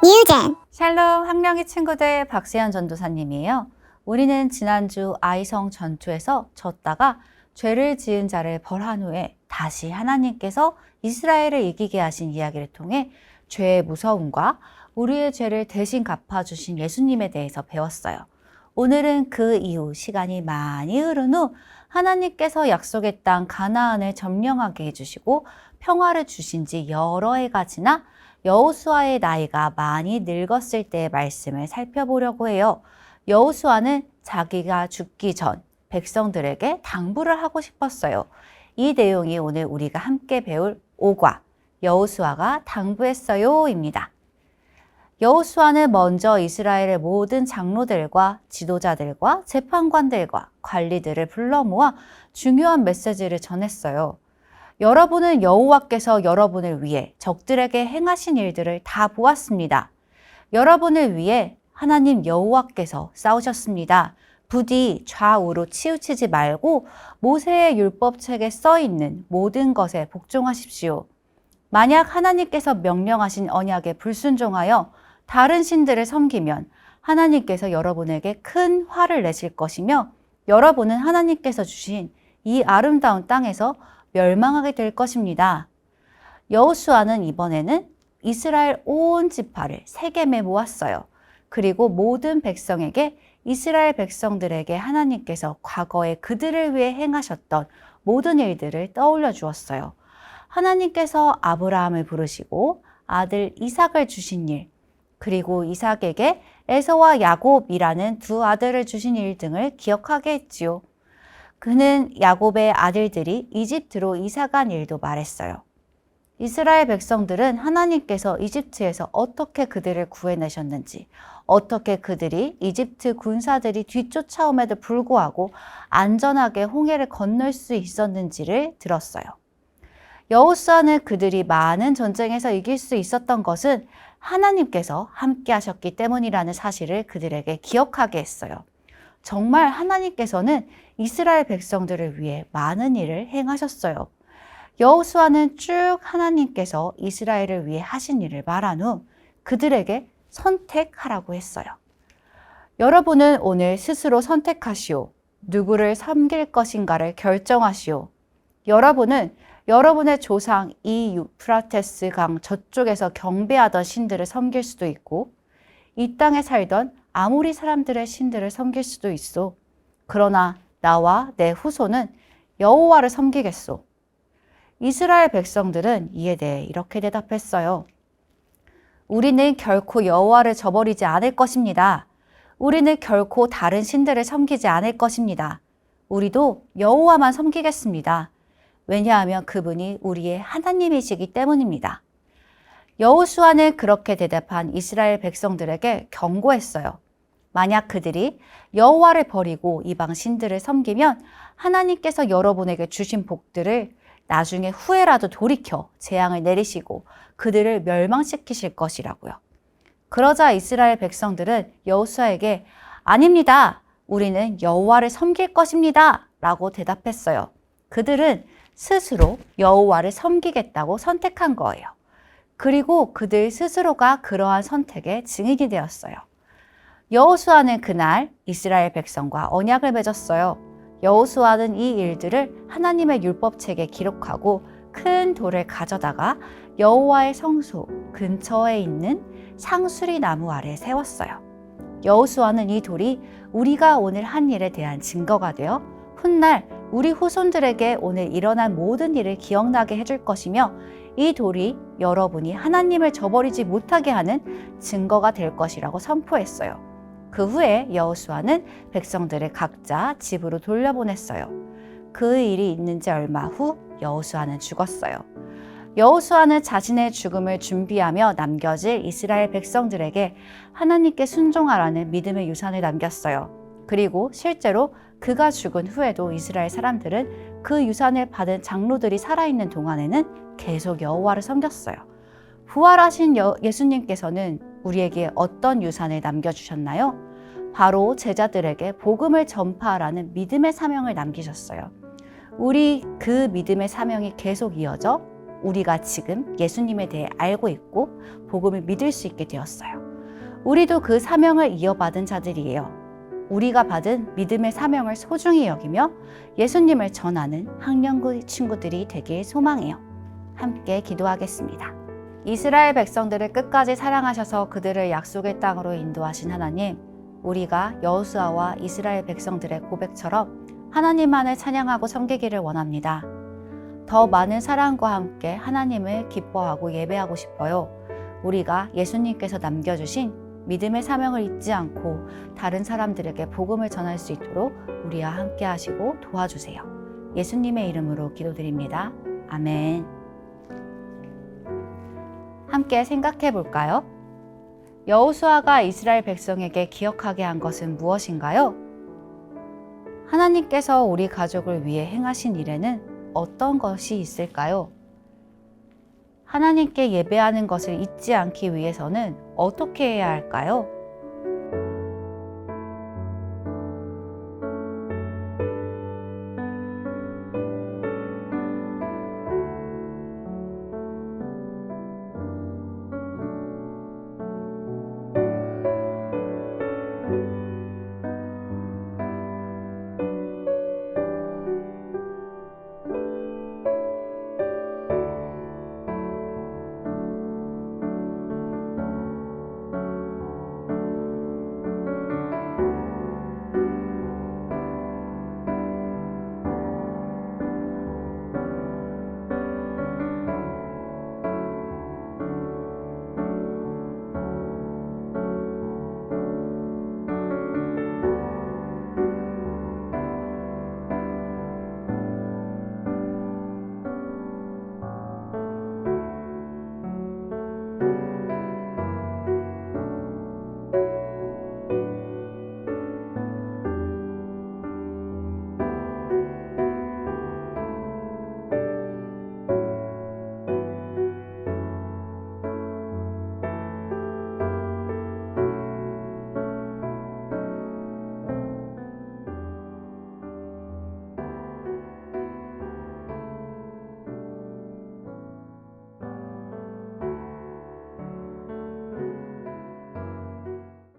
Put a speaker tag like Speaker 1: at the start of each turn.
Speaker 1: 뉴젠.
Speaker 2: 샬롬 학령이 친구들, 박세현 전도사님이에요. 우리는 지난주 아이성 전투에서 졌다가 죄를 지은 자를 벌한 후에 다시 하나님께서 이스라엘을 이기게 하신 이야기를 통해 죄의 무서움과 우리의 죄를 대신 갚아주신 예수님에 대해서 배웠어요. 오늘은 그 이후 시간이 많이 흐른 후 하나님께서 약속의 땅 가나안을 점령하게 해주시고 평화를 주신 지 여러 해가 지나 여호수아의 나이가 많이 늙었을 때의 말씀을 살펴보려고 해요. 여호수아는 자기가 죽기 전 백성들에게 당부를 하고 싶었어요. 이 내용이 오늘 우리가 함께 배울 5과 여호수아가 당부했어요입니다. 여호수아는 먼저 이스라엘의 모든 장로들과 지도자들과 재판관들과 관리들을 불러 모아 중요한 메시지를 전했어요. 여러분은 여호와께서 여러분을 위해 적들에게 행하신 일들을 다 보았습니다. 여러분을 위해 하나님 여호와께서 싸우셨습니다. 부디 좌우로 치우치지 말고 모세의 율법책에 써 있는 모든 것에 복종하십시오. 만약 하나님께서 명령하신 언약에 불순종하여 다른 신들을 섬기면 하나님께서 여러분에게 큰 화를 내실 것이며 여러분은 하나님께서 주신 이 아름다운 땅에서 멸망하게 될 것입니다. 여호수아는 이번에는 이스라엘 온 지파를 세겜에 모았어요. 그리고 모든 백성에게 이스라엘 백성들에게 하나님께서 과거에 그들을 위해 행하셨던 모든 일들을 떠올려 주었어요. 하나님께서 아브라함을 부르시고 아들 이삭을 주신 일, 그리고 이삭에게 에서와 야곱이라는 두 아들을 주신 일 등을 기억하게 했지요. 그는 야곱의 아들들이 이집트로 이사간 일도 말했어요. 이스라엘 백성들은 하나님께서 이집트에서 어떻게 그들을 구해내셨는지, 어떻게 그들이 이집트 군사들이 뒤쫓아옴에도 불구하고 안전하게 홍해를 건널 수 있었는지를 들었어요. 여호수아는 그들이 많은 전쟁에서 이길 수 있었던 것은 하나님께서 함께 하셨기 때문이라는 사실을 그들에게 기억하게 했어요. 정말 하나님께서는 이스라엘 백성들을 위해 많은 일을 행하셨어요. 여호수아는 쭉 하나님께서 이스라엘을 위해 하신 일을 말한 후 그들에게 선택하라고 했어요. 여러분은 오늘 스스로 선택하시오. 누구를 섬길 것인가를 결정하시오. 여러분은 여러분의 조상 이 유프라테스 강 저쪽에서 경배하던 신들을 섬길 수도 있고 이 땅에 살던 아모리 사람들의 신들을 섬길 수도 있소. 그러나 나와 내 후손은 여호와를 섬기겠소. 이스라엘 백성들은 이에 대해 이렇게 대답했어요. 우리는 결코 여호와를 저버리지 않을 것입니다. 우리는 결코 다른 신들을 섬기지 않을 것입니다. 우리도 여호와만 섬기겠습니다. 왜냐하면 그분이 우리의 하나님이시기 때문입니다. 여호수아는 그렇게 대답한 이스라엘 백성들에게 경고했어요. 만약 그들이 여호와를 버리고 이방 신들을 섬기면 하나님께서 여러분에게 주신 복들을 나중에 후회라도 돌이켜 재앙을 내리시고 그들을 멸망시키실 것이라고요. 그러자 이스라엘 백성들은 여호수아에게 아닙니다. 우리는 여호와를 섬길 것입니다. 라고 대답했어요. 그들은 스스로 여호와를 섬기겠다고 선택한 거예요. 그리고 그들 스스로가 그러한 선택의 증인이 되었어요. 여호수아는 그날 이스라엘 백성과 언약을 맺었어요. 여호수아는 이 일들을 하나님의 율법책에 기록하고 큰 돌을 가져다가 여호와의 성소 근처에 있는 상수리 나무 아래 세웠어요. 여호수아는 이 돌이 우리가 오늘 한 일에 대한 증거가 되어 훗날 우리 후손들에게 오늘 일어난 모든 일을 기억나게 해줄 것이며 이 돌이 여러분이 하나님을 저버리지 못하게 하는 증거가 될 것이라고 선포했어요. 그 후에 여호수아는 백성들을 각자 집으로 돌려보냈어요. 그 일이 있는 지 얼마 후 여호수아는 죽었어요. 여호수아는 자신의 죽음을 준비하며 남겨질 이스라엘 백성들에게 하나님께 순종하라는 믿음의 유산을 남겼어요. 그리고 실제로 그가 죽은 후에도 이스라엘 사람들은 그 유산을 받은 장로들이 살아있는 동안에는 계속 여호와를 섬겼어요. 부활하신 예수님께서는 우리에게 어떤 유산을 남겨주셨나요? 바로 제자들에게 복음을 전파하라는 믿음의 사명을 남기셨어요. 우리 그 믿음의 사명이 계속 이어져 우리가 지금 예수님에 대해 알고 있고 복음을 믿을 수 있게 되었어요. 우리도 그 사명을 이어받은 자들이에요. 우리가 받은 믿음의 사명을 소중히 여기며 예수님을 전하는 학령구 친구들이 되길 소망해요. 함께 기도하겠습니다. 이스라엘 백성들을 끝까지 사랑하셔서 그들을 약속의 땅으로 인도하신 하나님, 우리가 여호수아와 이스라엘 백성들의 고백처럼 하나님만을 찬양하고 섬기기를 원합니다. 더 많은 사랑과 함께 하나님을 기뻐하고 예배하고 싶어요. 우리가 예수님께서 남겨주신 믿음의 사명을 잊지 않고 다른 사람들에게 복음을 전할 수 있도록 우리와 함께 하시고 도와주세요. 예수님의 이름으로 기도드립니다. 아멘. 함께 생각해 볼까요? 여호수아가 이스라엘 백성에게 기억하게 한 것은 무엇인가요? 하나님께서 우리 가족을 위해 행하신 일에는 어떤 것이 있을까요? 하나님께 예배하는 것을 잊지 않기 위해서는 어떻게 해야 할까요?